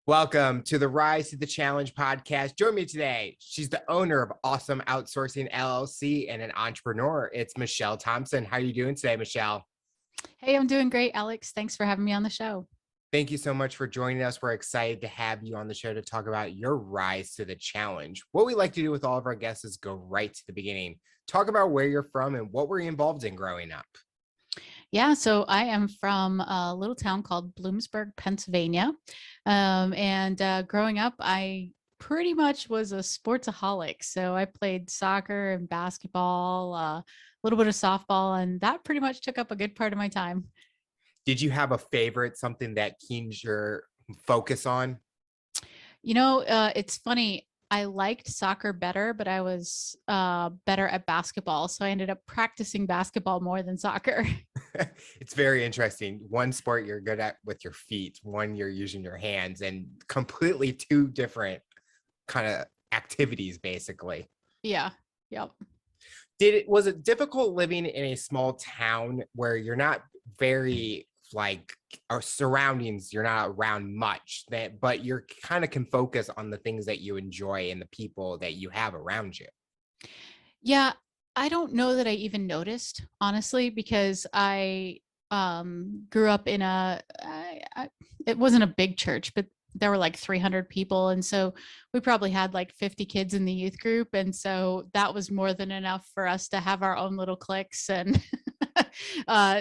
Welcome to the Rise to the Challenge podcast. Join me today. She's the owner of Awesome Outsourcing LLC and an entrepreneur. It's Michelle Thompson. How are you doing today, Michelle? Hey, I'm doing great, Alex. Thanks for having me on the show. Thank you so much for joining us. We're excited to have you on the show to talk about your rise to the challenge. What we like to do with all of our guests is go right to the beginning. Talk about where you're from and what were you involved in growing up? Yeah, so I am from a little town called Bloomsburg, Pennsylvania. Growing up, I pretty much was a sportsaholic. So I played soccer and basketball, a little bit of softball, and that pretty much took up a good part of my time. Did you have a favorite, something that keeps your focus on? It's funny. I liked soccer better, but I was better at basketball. So I ended up practicing basketball more than soccer. It's very interesting. One sport you're good at with your feet, one you're using your hands, and completely two different kind of activities, basically. Yeah. Yep. Was it difficult living in a small town where you're not very our surroundings, you're not around much, but you're kind of can focus on the things that you enjoy and the people that you have around you? Yeah, I don't know that I even noticed, honestly, because I grew up in it wasn't a big church, but there were like 300 people. And so we probably had like 50 kids in the youth group. And so that was more than enough for us to have our own little cliques and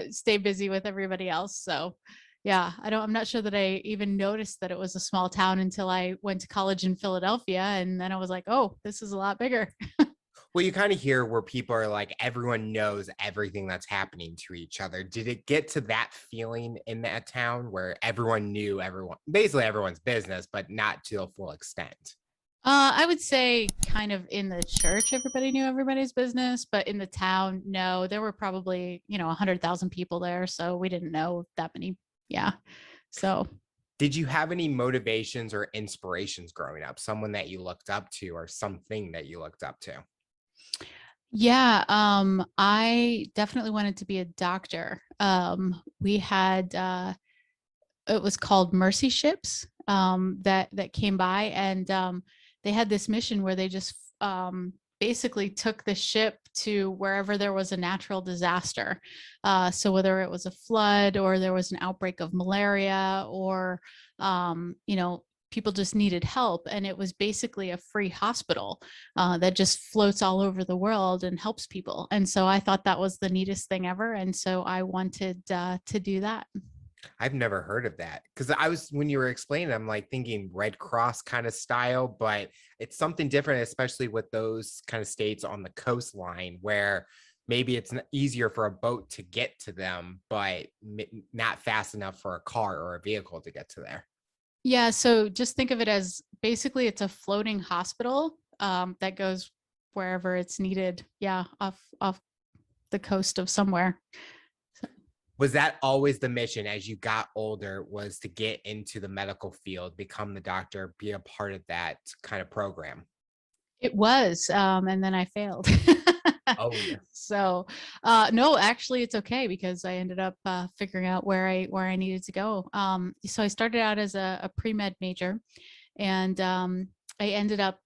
stay busy with everybody else. So yeah, I'm not sure that I even noticed that it was a small town until I went to college in Philadelphia. And then I was like, oh, this is a lot bigger. Well, you kind of hear where people are like, everyone knows everything that's happening to each other. Did it get to that feeling in that town where everyone knew basically everyone's business, but not to a full extent? I would say kind of in the church, everybody knew everybody's business, but in the town, no, there were probably, 100,000 people there. So we didn't know that many. Yeah. So Did you have any motivations or inspirations growing up? Someone that you looked up to or something that you looked up to? yeah, I definitely wanted to be a doctor. We had, it was called Mercy Ships, that came by, and they had this mission where they just basically took the ship to wherever there was a natural disaster. So whether it was a flood or there was an outbreak of malaria or, people just needed help. And it was basically a free hospital that just floats all over the world and helps people. And so I thought that was the neatest thing ever. And so I wanted to do that. I've never heard of that because when you were explaining, I'm like thinking Red Cross kind of style, but it's something different, especially with those kind of states on the coastline where maybe it's easier for a boat to get to them, but not fast enough for a car or a vehicle to get to there. Yeah, so just think of it as basically it's a floating hospital that goes wherever it's needed. Yeah, off the coast of somewhere. Was that always the mission as you got older, was to get into the medical field, become the doctor, be a part of that kind of program? It was, and then I failed. Oh, yeah. So, no, actually, it's okay because I ended up figuring out where I needed to go. So I started out as a pre-med major, and I ended up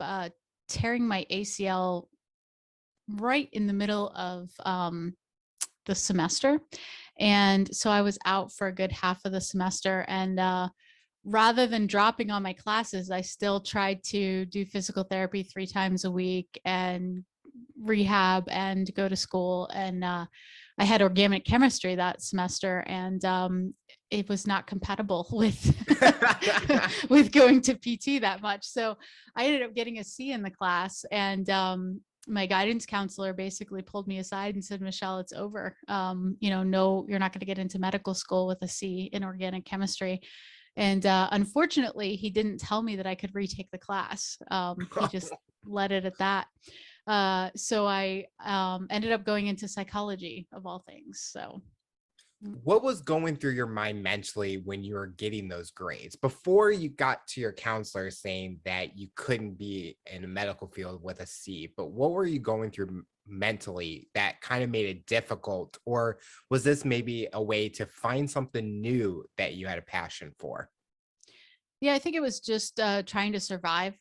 tearing my ACL right in the middle of the semester. And so I was out for a good half of the semester. And rather than dropping on my classes, I still tried to do physical therapy 3 times a week and rehab and go to school. And I had organic chemistry that semester, and it was not compatible with with going to PT that much. So I ended up getting a C in the class, and my guidance counselor basically pulled me aside and said, Michelle, it's over. No, you're not going to get into medical school with a C in organic chemistry. And unfortunately, he didn't tell me that I could retake the class. He just let it at that. So I ended up going into psychology of all things. So what was going through your mind mentally when you were getting those grades before you got to your counselor saying that you couldn't be in a medical field with a C? But what were you going through mentally that kind of made it difficult? Or was this maybe a way to find something new that you had a passion for? Yeah, I think it was just trying to survive.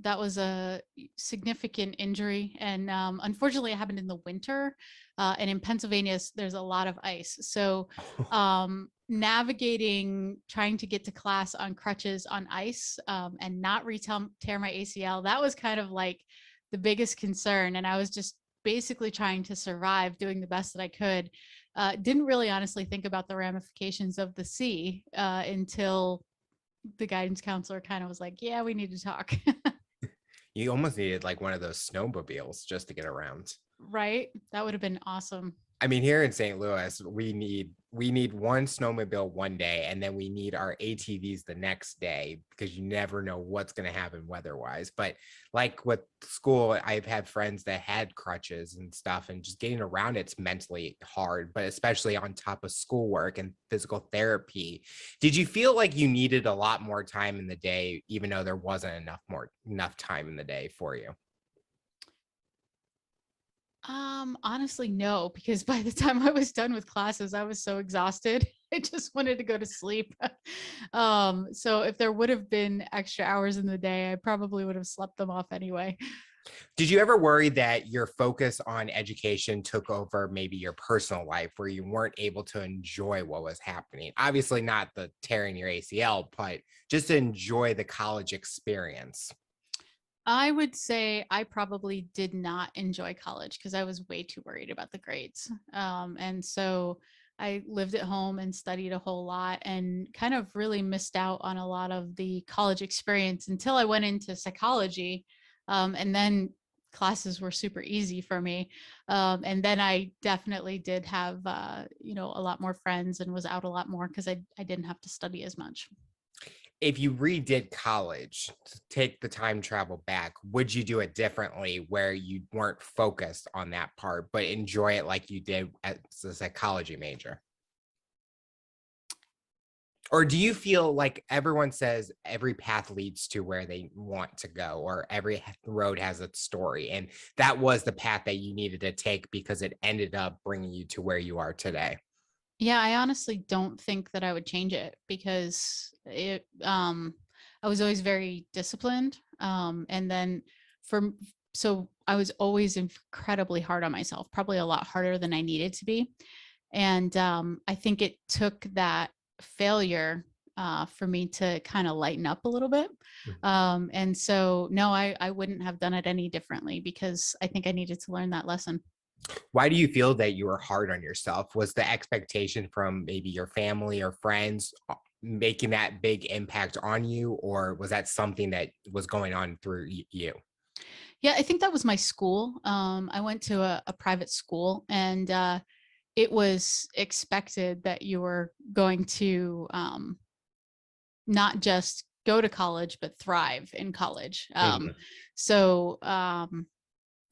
That was a significant injury, and unfortunately, it happened in the winter. And in Pennsylvania, there's a lot of ice, so navigating trying to get to class on crutches on ice and not tear my ACL, that was kind of like the biggest concern. And I was just basically trying to survive, doing the best that I could. Didn't really honestly think about the ramifications of the sea until the guidance counselor kind of was like, yeah, we need to talk. You almost needed like one of those snowmobiles just to get around. Right? That would have been awesome. I mean, here in St. Louis, we need one snowmobile one day, and then we need our ATVs the next day because you never know what's going to happen weather-wise. But like with school, I've had friends that had crutches and stuff, and just getting around it's mentally hard, but especially on top of schoolwork and physical therapy. Did you feel like you needed a lot more time in the day, even though there wasn't enough time in the day for you? Honestly, no, because by the time I was done with classes, I was so exhausted. I just wanted to go to sleep. So if there would have been extra hours in the day, I probably would have slept them off anyway. Did you ever worry that your focus on education took over maybe your personal life where you weren't able to enjoy what was happening? Obviously, not the tearing your ACL, but just to enjoy the college experience. I would say I probably did not enjoy college because I was way too worried about the grades. And so I lived at home and studied a whole lot and kind of really missed out on a lot of the college experience until I went into psychology. And then classes were super easy for me. And then I definitely did have, a lot more friends and was out a lot more because I didn't have to study as much. If you redid college to take the time travel back, would you do it differently where you weren't focused on that part, but enjoy it like you did as a psychology major? Or do you feel like everyone says every path leads to where they want to go, or every road has its story? And that was the path that you needed to take because it ended up bringing you to where you are today. Yeah, I honestly don't think that I would change it because I was always very disciplined. And then for so I was always incredibly hard on myself, probably a lot harder than I needed to be. And I think it took that failure for me to kind of lighten up a little bit. And so no, I wouldn't have done it any differently because I think I needed to learn that lesson. Why do you feel that you were hard on yourself? Was the expectation from maybe your family or friends making that big impact on you, or was that something that was going on through you? Yeah, I think that was my school. I went to a private school, and it was expected that you were going to not just go to college, but thrive in college. Mhm.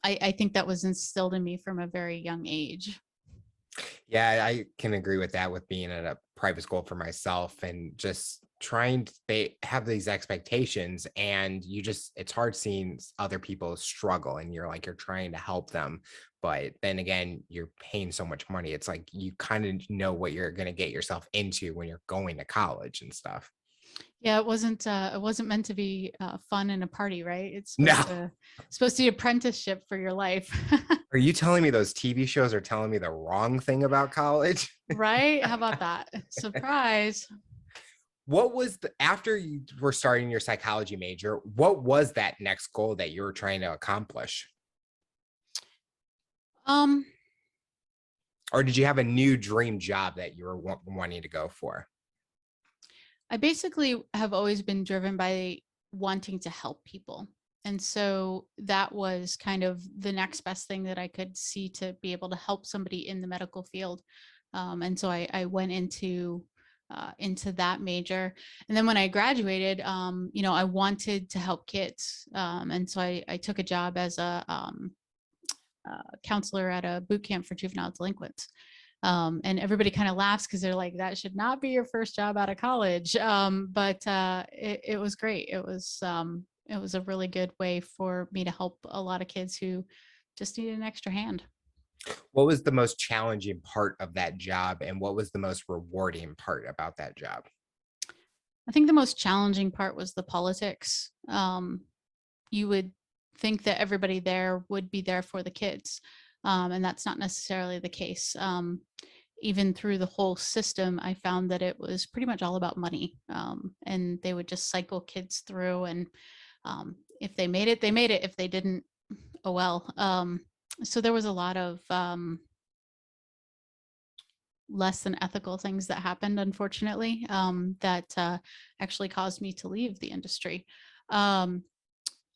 I think that was instilled in me from a very young age. Yeah, I can agree with that with being at a private school for myself and just trying to, they have these expectations and it's hard seeing other people struggle and you're trying to help them. But then again, you're paying so much money. It's like you kind of know what you're going to get yourself into when you're going to college and stuff. Yeah, it wasn't meant to be fun and a party, right? It's No. supposed to be apprenticeship for your life. Are you telling me those TV shows are telling me the wrong thing about college? Right? How about that? Surprise. What was after you were starting your psychology major, what was that next goal that you were trying to accomplish? Um, Or did you have a new dream job that you were wanting to go for? I basically have always been driven by wanting to help people. And so that was kind of the next best thing that I could see to be able to help somebody in the medical field. And so I went into that major. And then when I graduated, I wanted to help kids. And so I took a job as a counselor at a boot camp for juvenile delinquents. And everybody kind of laughs because they're like, that should not be your first job out of college. But it was great. It was a really good way for me to help a lot of kids who just needed an extra hand. What was the most challenging part of that job and what was the most rewarding part about that job? I think the most challenging part was the politics. You would think that everybody there would be there for the kids, and that's not necessarily the case. Even through the whole system, I found that it was pretty much all about money, and they would just cycle kids through, and if they made it, they made it. If they didn't, oh well. So there was a lot of less than ethical things that happened, unfortunately, that actually caused me to leave the industry.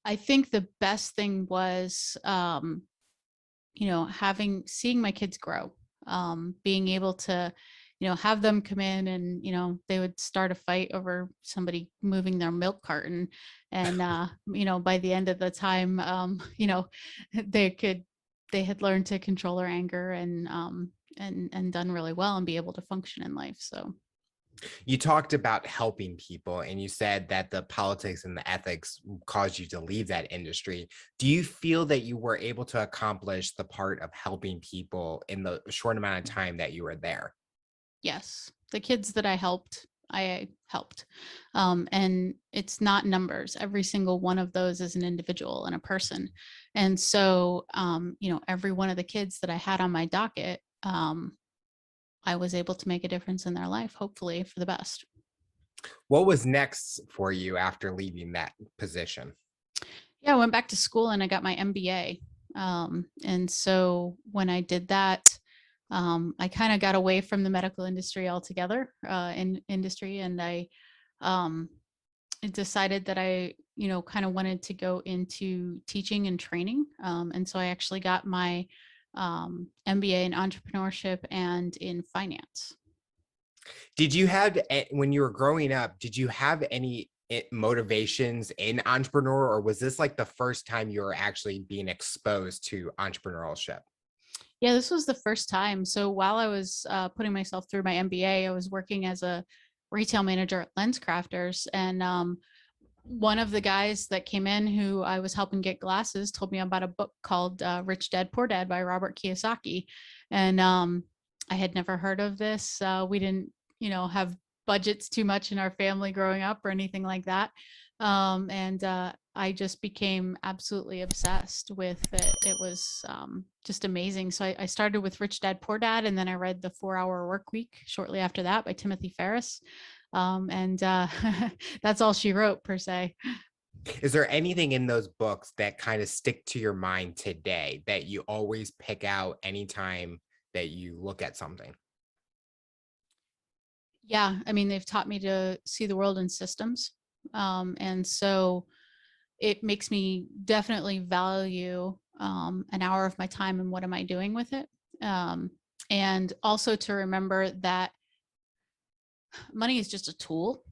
I think the best thing was, seeing my kids grow, being able to, have them come in and, they would start a fight over somebody moving their milk carton. And, by the end of the time, they had learned to control their anger and done really well and be able to function in life. So You talked about helping people and you said that the politics and the ethics caused you to leave that industry. Do you feel that you were able to accomplish the part of helping people in the short amount of time that you were there? yes, the kids that I helped. And it's not numbers. Every single one of those is an individual and a person. And so, every one of the kids that I had on my docket, I was able to make a difference in their life, hopefully for the best. What was next for you after leaving that position? Yeah, I went back to school and I got my MBA. And so when I did that, I kind of got away from the medical industry altogether, and I um, decided that I, kind of wanted to go into teaching and training. And so I actually got my MBA in entrepreneurship and in finance. Did you have, when you were growing up, did you have any motivations in entrepreneur, or was this like the first time you were actually being exposed to entrepreneurship? Yeah, this was the first time. So while I was putting myself through my MBA, I was working as a retail manager at Lens Crafters. And one of the guys that came in who I was helping get glasses told me about a book called Rich Dad Poor Dad by Robert Kiyosaki. And I had never heard of this. We didn't, have budgets too much in our family growing up or anything like that. And I just became absolutely obsessed with it. It was just amazing. So I started with Rich Dad Poor Dad, and then I read The 4-Hour Work Week shortly after that by Timothy Ferriss. And that's all she wrote, per se. Is there anything in those books that kind of stick to your mind today that you always pick out anytime that you look at something? Yeah, I mean, they've taught me to see the world in systems. And so it makes me definitely value an hour of my time and what am I doing with it. And also to remember that money is just a tool.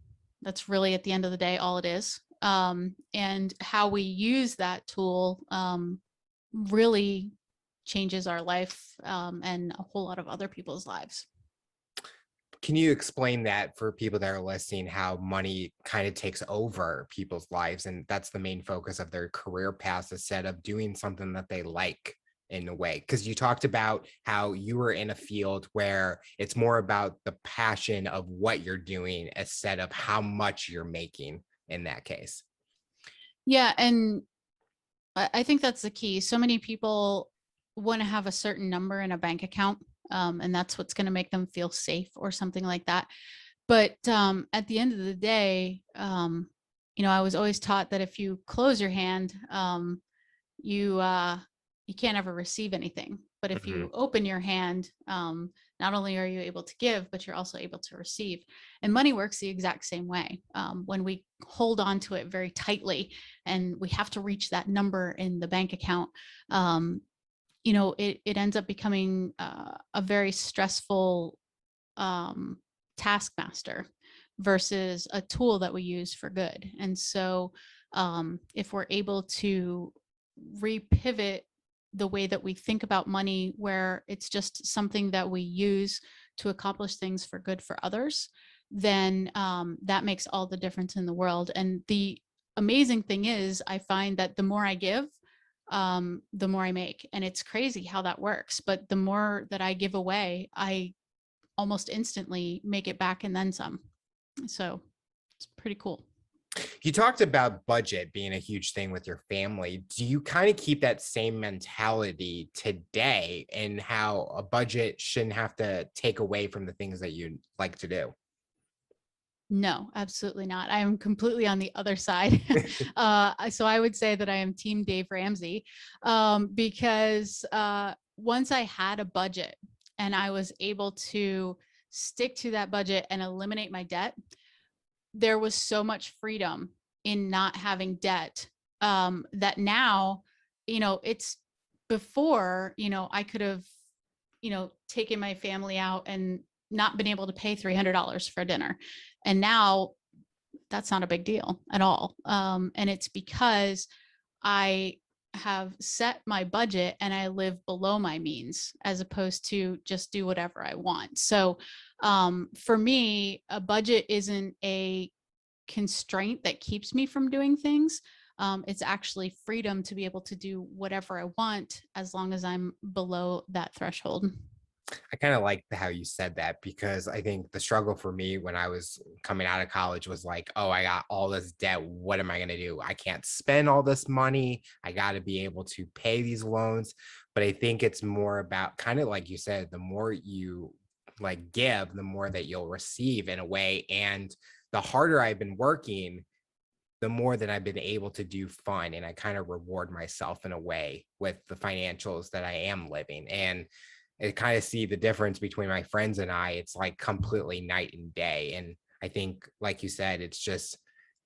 That's really, at the end of the day, all it is. And how we use that tool really changes our life and a whole lot of other people's lives. Can you explain that for people that are listening, how money kind of takes over people's lives and that's the main focus of their career paths instead of doing something that they like in a way? Because you talked about how you were in a field where it's more about the passion of what you're doing instead of how much you're making in that case. Yeah, and I think that's the key. So many people want to have a certain number in a bank account, and that's what's going to make them feel safe or something like that. But at the end of the day, I was always taught that if you close your hand, you can't ever receive anything. But if Mhm. you open your hand, not only are you able to give, but you're also able to receive. And money works the exact same way. When we hold on to it very tightly and we have to reach that number in the bank account, it ends up becoming a very stressful taskmaster versus a tool that we use for good. And so if we're able to repivot the way that we think about money, where it's just something that we use to accomplish things for good for others, then that makes all the difference in the world. And the amazing thing is, I find that the more I give, the more I make. And it's crazy how that works. But the more that I give away, I almost instantly make it back and then some. So pretty cool. You talked about budget being a huge thing with your family. Do you kind of keep that same mentality today, and how a budget shouldn't have to take away from the things that you like to do? No, absolutely not. I am completely on the other side. So I would say that I am team Dave Ramsey, because once I had a budget and I was able to stick to that budget and eliminate my debt, there was so much freedom in not having debt, that now, it's before, I could have, taken my family out and not been able to pay $300 for dinner. And now that's not a big deal at all. And it's because I have set my budget and I live below my means, as opposed to just do whatever I want. So for me, a budget isn't a constraint that keeps me from doing things. It's actually freedom to be able to do whatever I want as long as I'm below that threshold. I kind of like how you said that, because I think the struggle for me when I was coming out of college was like, oh, I got all this debt. What am I going to do? I can't spend all this money. I got to be able to pay these loans. But I think it's more about, kind of like you said, the more you like give, the more that you'll receive in a way. And the harder I've been working, the more that I've been able to do fun, and I kind of reward myself in a way with the financials that I am living. And I kind of see the difference between my friends and I. It's like completely night and day. And I think, like you said, it's just,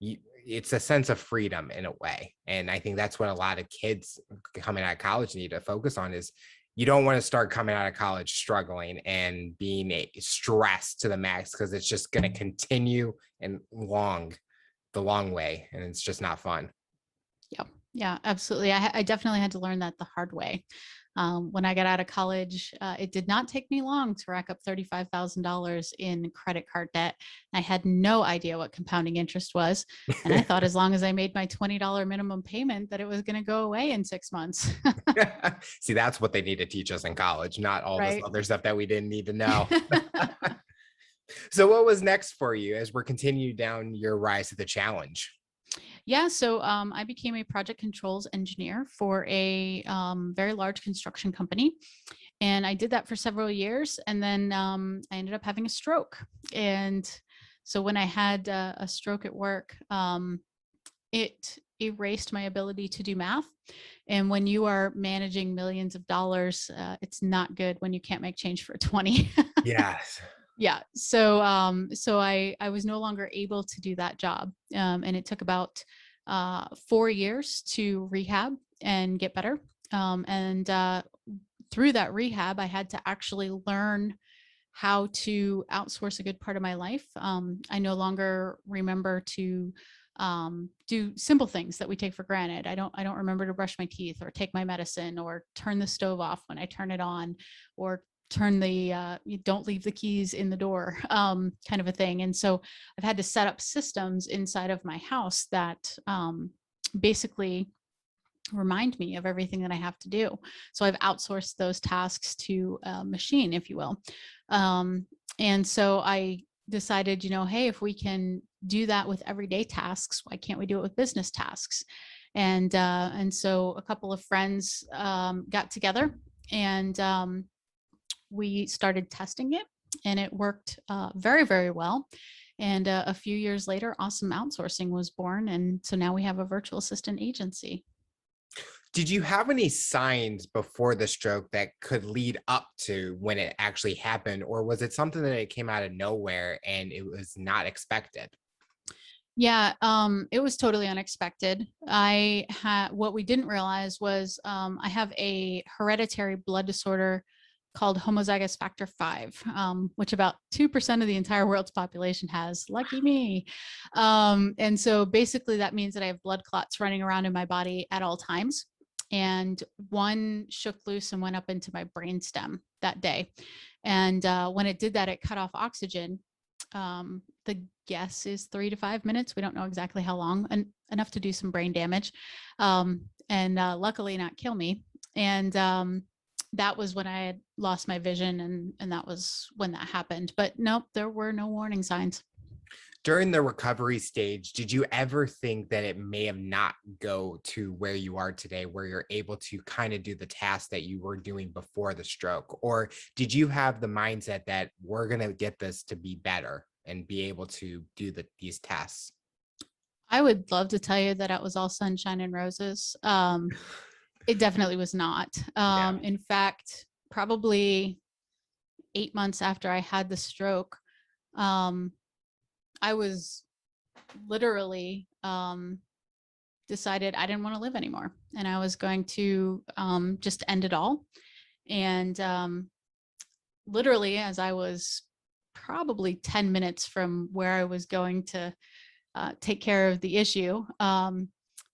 it's a sense of freedom in a way. And I think that's what a lot of kids coming out of college need to focus on, is you don't want to start coming out of college struggling and being stressed to the max, because it's just going to continue and the long way. And it's just not fun. Yeah, yeah, absolutely. I definitely had to learn that the hard way. When I got out of college, it did not take me long to rack up $35,000 in credit card debt. I had no idea what compounding interest was. And I thought as long as I made my $20 minimum payment, that it was going to go away in 6 months. See, that's what they need to teach us in college, not all this Right. other stuff that we didn't need to know. So what was next for you as we're continuing down your rise to the challenge? Yeah, so I became a project controls engineer for a very large construction company. And I did that for several years. And then I ended up having a stroke. And so when I had a stroke at work, it erased my ability to do math. And when you are managing millions of dollars, it's not good when you can't make change for 20. Yes. Yeah. So I was no longer able to do that job. And it took about 4 years to rehab and get better. And through that rehab, I had to actually learn how to outsource a good part of my life. I no longer remember to do simple things that we take for granted. I don't remember to brush my teeth or take my medicine or turn the stove off when I turn it on, or turn the you don't leave the keys in the door, kind of a thing. And so I've had to set up systems inside of my house that basically remind me of everything that I have to do. So I've outsourced those tasks to a machine, if you will. And so I decided, hey, if we can do that with everyday tasks, why can't we do it with business tasks? And so a couple of friends got together, and we started testing it, and it worked very, very well. And a few years later, Awesome Outsourcing was born. And so now we have a virtual assistant agency. Did you have any signs before the stroke that could lead up to when it actually happened? Or was it something that it came out of nowhere and it was not expected? Yeah, it was totally unexpected. What we didn't realize was I have a hereditary blood disorder called homozygous factor 5, which about 2% of the entire world's population has. Lucky me. And so basically that means that I have blood clots running around in my body at all times. And one shook loose and went up into my brainstem that day. And when it did that, it cut off oxygen. The guess is 3 to 5 minutes. We don't know exactly how long, and enough to do some brain damage, and luckily not kill me. And that was when I had lost my vision, and that was when that happened. But nope, there were no warning signs. During the recovery stage, did you ever think that it may have not go to where you are today, where you're able to kind of do the tasks that you were doing before the stroke? Or did you have the mindset that we're going to get this to be better and be able to do these tests? I would love to tell you that it was all sunshine and roses. It definitely was not. Yeah. In fact, probably 8 months after I had the stroke, um, I was literally decided I didn't want to live anymore, and I was going to just end it all. And literally, as I was probably 10 minutes from where I was going to take care of the issue,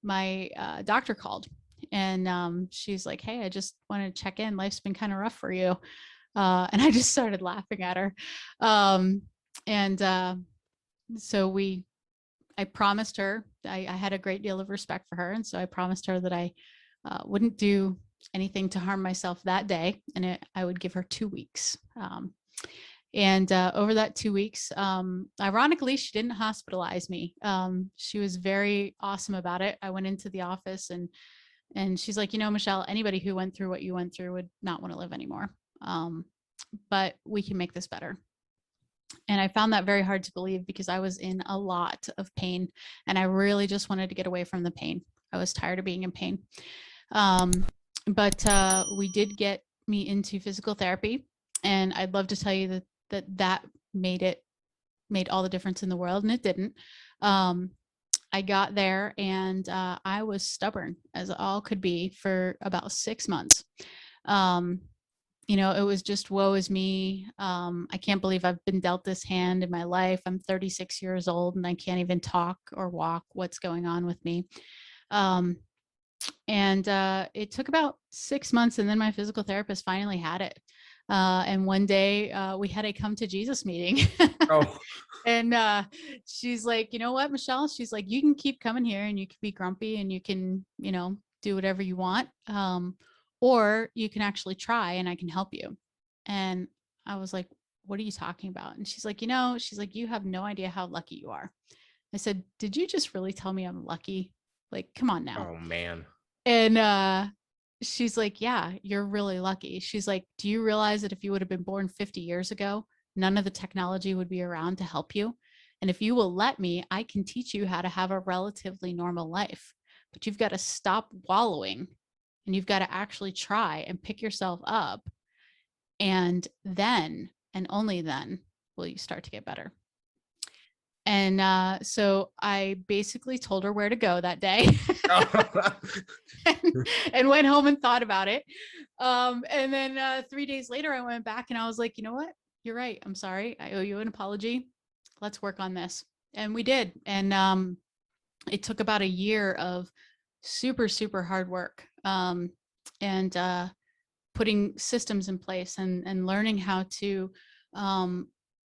my doctor called, and she's like, "Hey, I just wanted to check in. Life's been kind of rough for you." And I just started laughing at her. And so I promised her, I had a great deal of respect for her. And so I promised her that I wouldn't do anything to harm myself that day. And I would give her 2 weeks. And over that 2 weeks, ironically, she didn't hospitalize me. She was very awesome about it. I went into the office and she's like, Michelle, anybody who went through what you went through would not want to live anymore. But we can make this better. And I found that very hard to believe because I was in a lot of pain and I really just wanted to get away from the pain. I was tired of being in pain. But we did get me into physical therapy, and I'd love to tell you that made all the difference in the world, and it didn't. I got there and I was stubborn as all could be for about 6 months. It was just woe is me. I can't believe I've been dealt this hand in my life. I'm 36 years old and I can't even talk or walk. What's going on with me? And it took about 6 months, and then my physical therapist finally had it. And one day we had a come to Jesus meeting. Oh, And she's like, you know what, Michelle? She's like, you can keep coming here and you can be grumpy and you can, do whatever you want. Or you can actually try and I can help you. And I was like, what are you talking about? And she's like, you have no idea how lucky you are. I said, did you just really tell me I'm lucky? Like, come on now. oh man. And she's like, yeah, you're really lucky. She's like, do you realize that if you would have been born 50 years ago, none of the technology would be around to help you? And if you will let me, I can teach you how to have a relatively normal life. But you've got to stop wallowing and you've got to actually try and pick yourself up. And then, and only then, will you start to get better. And so I basically told her where to go that day and went home and thought about it. And then 3 days later, I went back and I was like, you know what? You're right. I'm sorry. I owe you an apology. Let's work on this. And we did. And it took about a year of super, super hard work. And putting systems in place and learning how to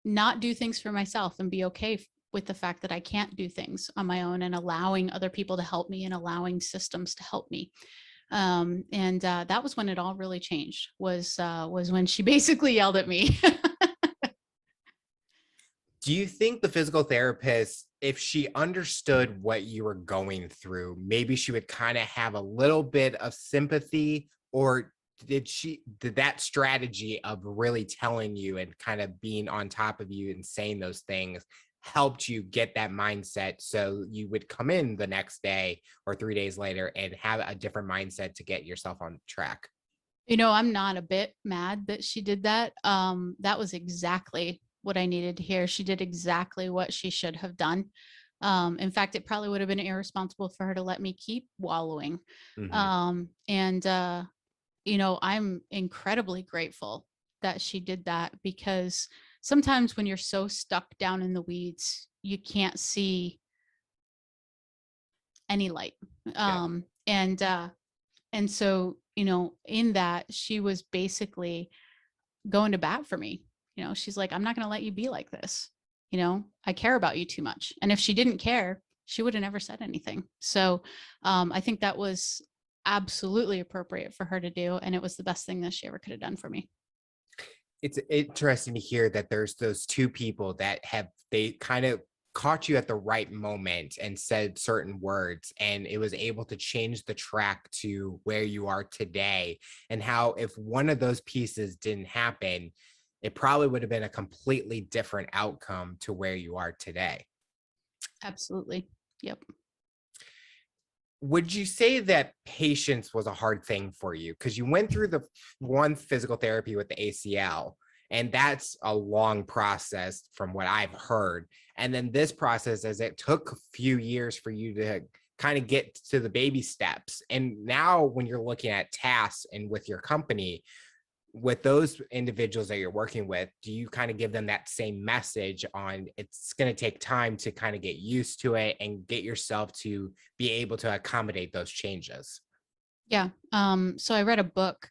not do things for myself and be okay with the fact that I can't do things on my own, and allowing other people to help me and allowing systems to help me. And that was when it all really changed, was when she basically yelled at me. Do you think the physical therapist, if she understood what you were going through, maybe she would kind of have a little bit of sympathy? Or did that strategy of really telling you and kind of being on top of you and saying those things helped you get that mindset so you would come in the next day or 3 days later and have a different mindset to get yourself on track? I'm not a bit mad that she did that. That was exactly what I needed to hear. She did exactly what she should have done. In fact, it probably would have been irresponsible for her to let me keep wallowing. Mm-hmm. And I'm incredibly grateful that she did that, because sometimes when you're so stuck down in the weeds, you can't see any light. Yeah. And so, in that, she was basically going to bat for me. She's like, I'm not going to let you be like this. I care about you too much. And if she didn't care, she would have never said anything. So I think that was absolutely appropriate for her to do. And it was the best thing that she ever could have done for me. It's interesting to hear that there's those two people that they kind of caught you at the right moment and said certain words, and it was able to change the track to where you are today. And how if one of those pieces didn't happen, it probably would have been a completely different outcome to where you are today. Absolutely. Yep. Would you say that patience was a hard thing for you? Because you went through the one physical therapy with the ACL, and that's a long process from what I've heard. And then this process, as it took a few years for you to kind of get to the baby steps. And now when you're looking at tasks and with your company, with those individuals that you're working with, do you kind of give them that same message on it's going to take time to kind of get used to it and get yourself to be able to accommodate those changes? Yeah. So I read a book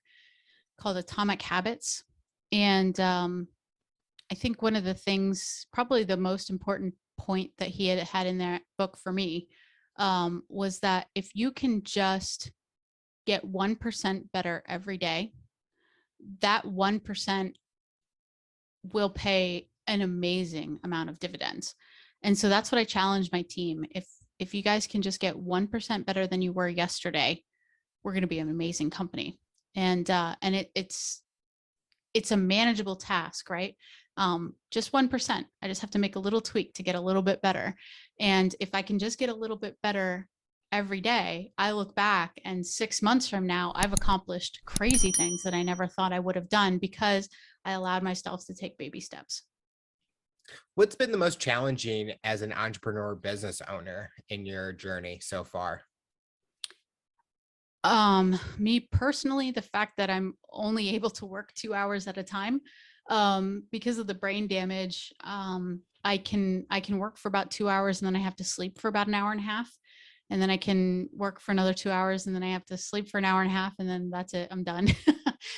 called Atomic Habits. And I think one of the things, probably the most important point that he had in that book for me, was that if you can just get 1% better every day, that 1% will pay an amazing amount of dividends. And so that's what I challenge my team. If you guys can just get 1% better than you were yesterday, we're going to be an amazing company. And it's a manageable task, right? Just 1%. I just have to make a little tweak to get a little bit better. And if I can just get a little bit better every day, I look back and 6 months from now, I've accomplished crazy things that I never thought I would have done because I allowed myself to take baby steps. What's been the most challenging as an entrepreneur business owner in your journey so far? Me personally, the fact that I'm only able to work 2 hours at a time, because of the brain damage. I can work for about 2 hours and then I have to sleep for about an hour and a half. And then I can work for another 2 hours and then I have to sleep for an hour and a half and then that's it. I'm done.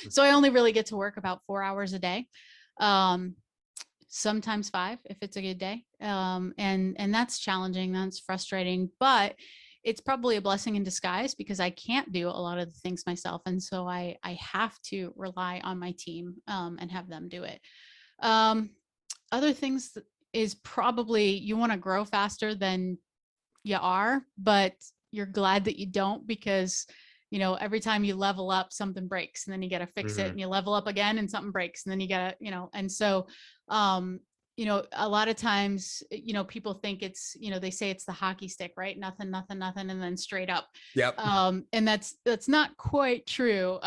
So I only really get to work about 4 hours a day. Sometimes 5 if it's a good day. And that's challenging. That's frustrating, but it's probably a blessing in disguise because I can't do a lot of the things myself. And so I have to rely on my team, and have them do it. Other things is probably you want to grow faster than you are, but you're glad that you don't because, every time you level up, something breaks and then you got to fix it and you level up again and something breaks and then you got to, and so, a lot of times, people think it's, they say it's the hockey stick, right? Nothing, nothing, nothing. And then straight up. Yep. And that's not quite true.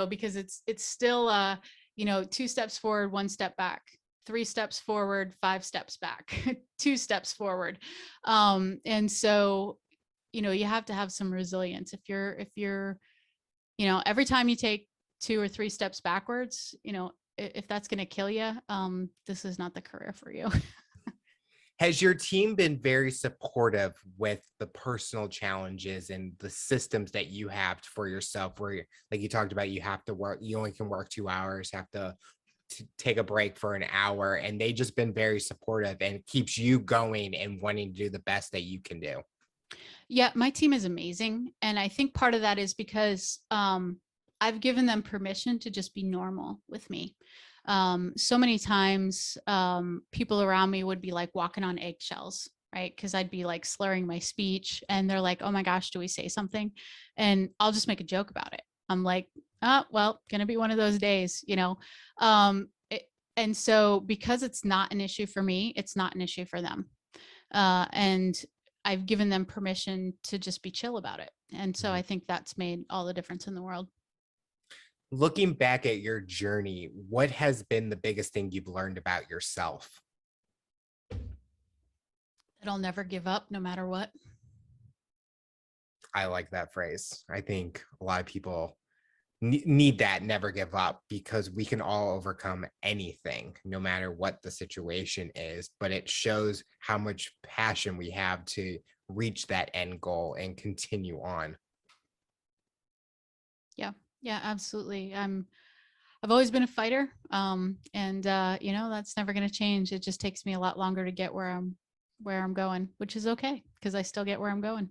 Because it's still, 2 steps forward, 1 step back, 3 steps forward, 5 steps back, 2 steps forward. And so, you have to have some resilience. If you're, every time you take 2 or 3 steps backwards, if that's going to kill you, this is not the career for you. Has your team been very supportive with the personal challenges and the systems that you have for yourself where, like you talked about, you have to work, you only can work 2 hours, have to take a break for an hour, and they just been very supportive and keeps you going and wanting to do the best that you can do? Yeah, my team is amazing. And I think part of that is because I've given them permission to just be normal with me. So many times people around me would be like walking on eggshells, right? Because I'd be like slurring my speech and they're like, oh my gosh, do we say something? And I'll just make a joke about it. I'm like, oh, well, gonna be one of those days, and so because it's not an issue for me, it's not an issue for them. And I've given them permission to just be chill about it. And so I think that's made all the difference in the world. Looking back at your journey, what has been the biggest thing you've learned about yourself? That I'll never give up no matter what. I like that phrase. I think a lot of people need that, never give up, because we can all overcome anything, no matter what the situation is. But it shows how much passion we have to reach that end goal and continue on. Yeah, absolutely. I've always been a fighter. And that's never going to change. It just takes me a lot longer to get where I'm going, which is okay because I still get where I'm going.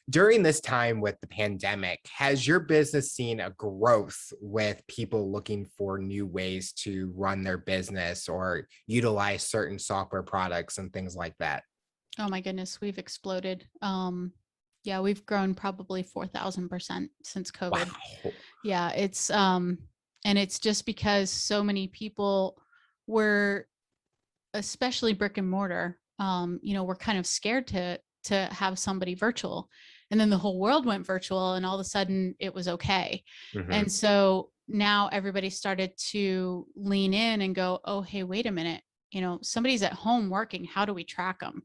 During this time with the pandemic, has your business seen a growth with people looking for new ways to run their business or utilize certain software products and things like that? Oh my goodness, we've exploded. Yeah, we've grown probably 4,000% since COVID. Wow. Yeah, and it's just because so many people were, especially brick and mortar, were kind of scared to have somebody virtual. And then the whole world went virtual and all of a sudden it was okay. Hmm. And so now everybody started to lean in and go, oh, hey, wait a minute. Somebody's at home working. How do we track them?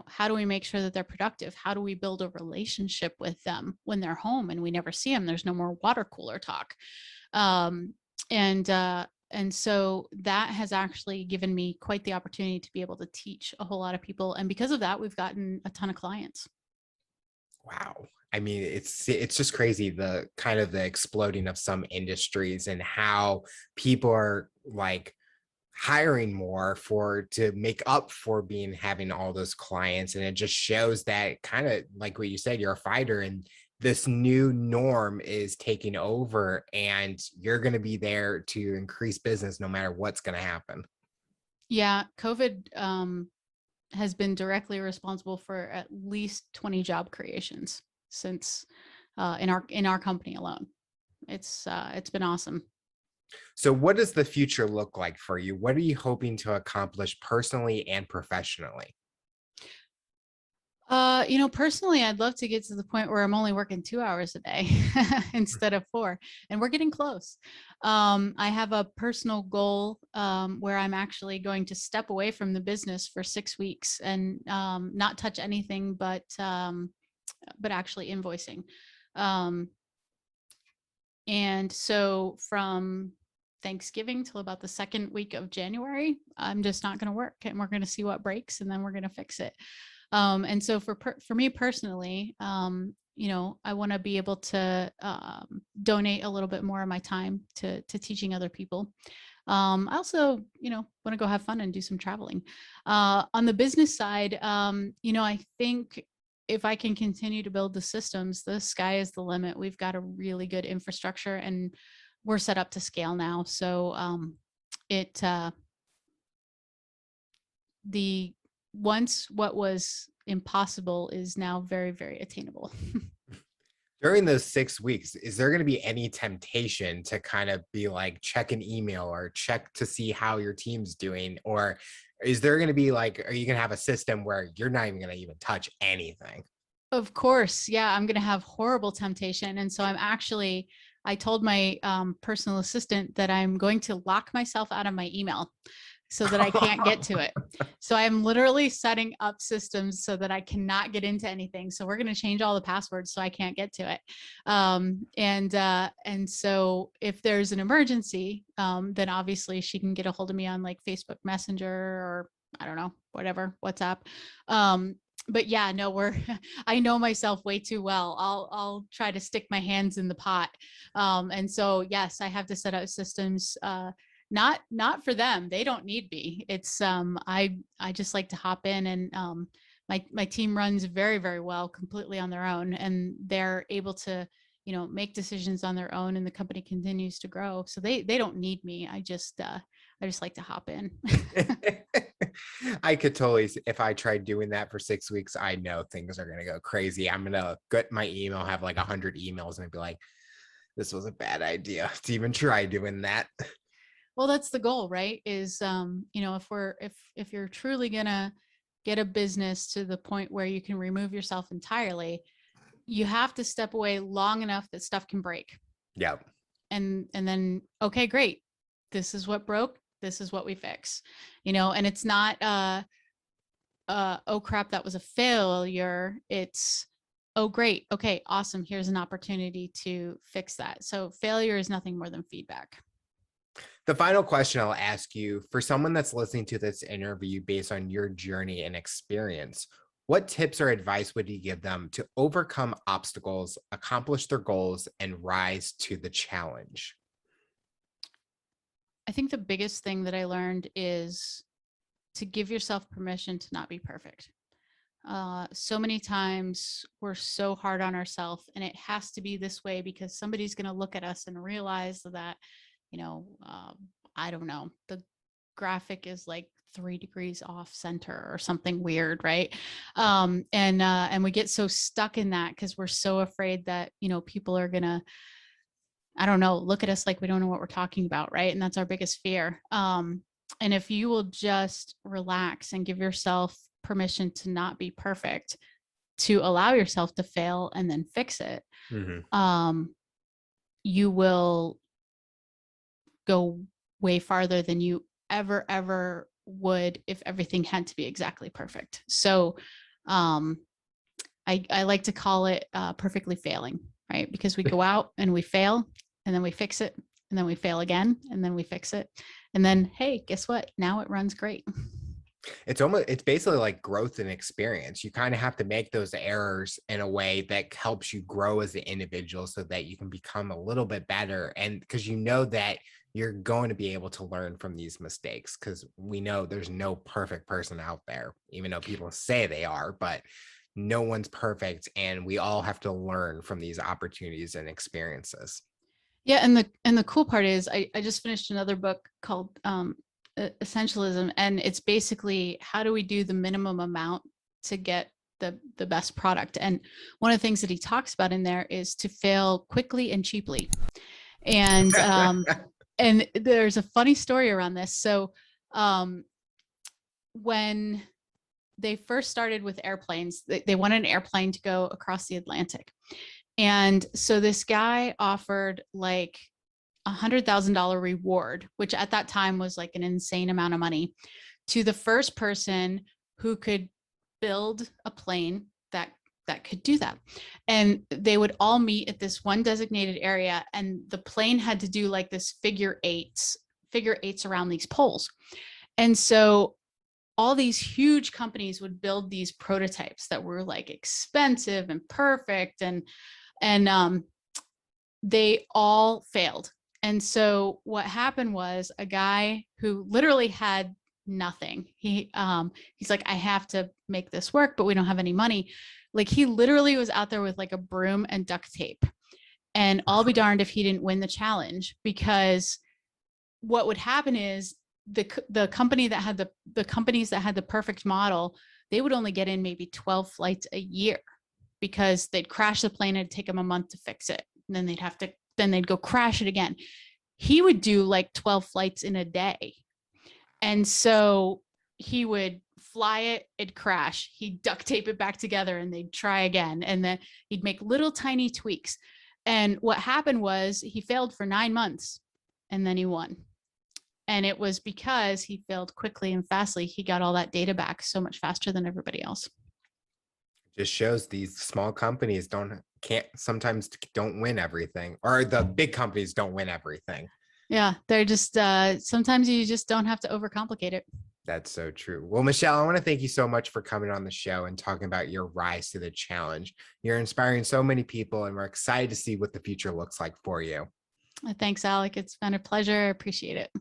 How do we make sure that they're productive? How do we build a relationship with them when they're home and we never see them? There's no more water cooler talk. Um, and so that has actually given me quite the opportunity to be able to teach a whole lot of people. And because of that, we've gotten a ton of clients. Wow. I mean, it's just crazy, the kind of the exploding of some industries and how people are like hiring more to make up for being having all those clients. And it just shows that, kind of like what you said, you're a fighter and this new norm is taking over and you're going to be there to increase business no matter what's going to happen. Yeah, COVID has been directly responsible for at least 20 job creations since in our company alone. It's been awesome. So what does the future look like for you? What are you hoping to accomplish personally and professionally? Personally, I'd love to get to the point where I'm only working 2 hours a day instead of 4, and we're getting close. I have a personal goal where I'm actually going to step away from the business for 6 weeks and not touch anything but actually invoicing. Um, and so from Thanksgiving till about the second week of January, I'm just not going to work, and we're going to see what breaks, and then we're going to fix it. And so for me personally, I want to be able to donate a little bit more of my time to teaching other people. I also, want to go have fun and do some traveling. On the business side, I think if I can continue to build the systems, the sky is the limit. We've got a really good infrastructure and we're set up to scale now. So it the once what was impossible is now very, very attainable. During those 6 weeks, is there going to be any temptation to kind of be like, check an email or check to see how your team's doing? Or is there going to be like, are you going to have a system where you're not even going to even touch anything? Of course. Yeah, I'm going to have horrible temptation. And so I told my personal assistant that I'm going to lock myself out of my email so that I can't get to it. So I'm literally setting up systems so that I cannot get into anything. So we're going to change all the passwords so I can't get to it. And so if there's an emergency, then obviously she can get a hold of me on like Facebook Messenger or I don't know, whatever, WhatsApp. But yeah, no, I know myself way too well. I'll try to stick my hands in the pot. And so, yes, I have to set up systems, not for them. They don't need me. It's, I just like to hop in and, my team runs very, very well, completely on their own, and they're able to, make decisions on their own, and the company continues to grow. So they don't need me. I just like to hop in. I could totally, if I tried doing that for 6 weeks, I know things are going to go crazy. I'm going to get my email, have like 100 emails, and I'd be like, this was a bad idea to even try doing that. Well, that's the goal, right? Is, if you're truly going to get a business to the point where you can remove yourself entirely, you have to step away long enough that stuff can break. Yeah. And then, okay, great. This is what broke. This is what we fix, and it's not, oh crap, that was a failure. It's, oh great. Okay, awesome. Here's an opportunity to fix that. So failure is nothing more than feedback. The final question I'll ask you, for someone that's listening to this interview based on your journey and experience, what tips or advice would you give them to overcome obstacles, accomplish their goals, and rise to the challenge? I think the biggest thing that I learned is to give yourself permission to not be perfect. So many times we're so hard on ourselves, and it has to be this way because somebody's going to look at us and realize that, I don't know, the graphic is like 3 degrees off center or something weird, right? And we get so stuck in that because we're so afraid that, people are gonna, I don't know, look at us like we don't know what we're talking about, right? And that's our biggest fear. And if you will just relax and give yourself permission to not be perfect, to allow yourself to fail and then fix it, you will go way farther than you ever would if everything had to be exactly perfect. So I like to call it perfectly failing, right? Because we go out and we fail, and then we fix it, and then we fail again, and then we fix it. And then, hey, guess what? Now it runs great. It's basically like growth and experience. You kind of have to make those errors in a way that helps you grow as an individual so that you can become a little bit better. And because that you're going to be able to learn from these mistakes, because we know there's no perfect person out there, even though people say they are, but no one's perfect. And we all have to learn from these opportunities and experiences. Yeah. And the cool part is I just finished another book called Essentialism. And it's basically, how do we do the minimum amount to get the best product? And one of the things that he talks about in there is to fail quickly and cheaply. And and there's a funny story around this. So when they first started with airplanes, they wanted an airplane to go across the Atlantic. And so this guy offered like $100,000 reward, which at that time was like an insane amount of money, to the first person who could build a plane that could do that. And they would all meet at this one designated area, and the plane had to do like this figure eights around these poles. And so all these huge companies would build these prototypes that were like expensive and perfect, and they all failed. And so what happened was, a guy who literally had nothing, he's like, I have to make this work, but we don't have any money. Like, he literally was out there with like a broom and duct tape, and I'll be darned if he didn't win the challenge, because what would happen is the company that had the companies that had the perfect model, they would only get in maybe 12 flights a year, because they'd crash the plane and it'd take them a month to fix it. And then they'd go crash it again. He would do like 12 flights in a day. And so he would fly it, it'd crash, he'd duct tape it back together, and they'd try again. And then he'd make little tiny tweaks. And what happened was, he failed for 9 months and then he won. And it was because he failed quickly and fastly. He got all that data back so much faster than everybody else. Just shows these small companies sometimes don't win everything, or the big companies don't win everything. Yeah, they're just sometimes you just don't have to overcomplicate it. That's so true. Well, Michelle, I want to thank you so much for coming on the show and talking about your rise to the challenge. You're inspiring so many people, and we're excited to see what the future looks like for you. Thanks, Alec. It's been a pleasure. I appreciate it.